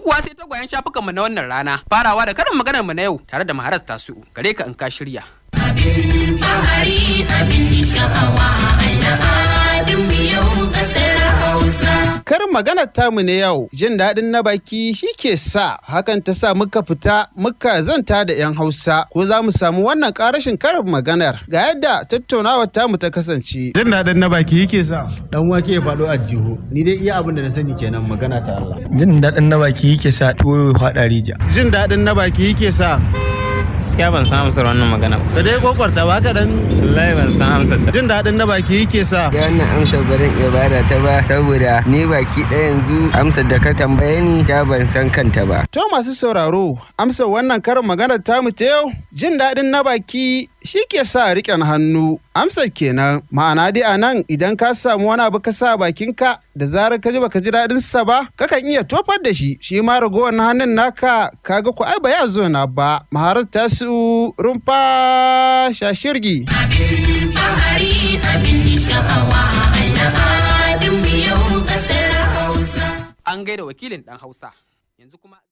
Yanzu kuwa sai tagwayen shafukan mu na wannan rana. Farawa da karin maganar mu na yau tare da Maharas Tasu. Gare ka in ka shirya. Abin bahari abin sha'awa al'adun yau kasar Hausa. Karin maganar tamu ne yau, jin daɗin na baki shi ke sa hakan ta sa muka fita muka zanta da 'yan Hausa ko za mu samu wannan ƙarashin karin maganar ga yadda tattaunawar tamu ta kasance. Jin daɗin na baki yake sa dan wake ya faɗo a jiho, ni dai iya abin da na sani kenan, magana ta Allah. Jin daɗin na baki yake sa tuwo ya faɗa rija. Jin daɗin na baki yake sa Gaskiya ban san amsar wannan magana ba. ka dai kokwarta ba ka dan Wallahi ban san amsar ta. jin daɗin na baki yake sa wannan amsar ba zan iya bada ta ba saboda ni baki ɗaya yanzu amsar da ka tambaye ni ya ban san kanta ba. To masu sauraro, amsar wannan karin maganar tamu ta yau, jin daɗin na baki shi ke sa riƙen hannu. Amsar kenan, ma'ana dai a nan idan ka samu wani abu ka sa bakinka da zarar ka ji baka ji daɗin sa ba, kakan iya tofar da shi, shi ma ragowar hannun naka kaga ku ai ba ya zo na ba. Maharar Tasu Rumfa Shashirgi. Abin bahari abin sha'awa al'adun yau kasar Hausa. An gaida wakilin ɗan Hausa. Yanzu kuma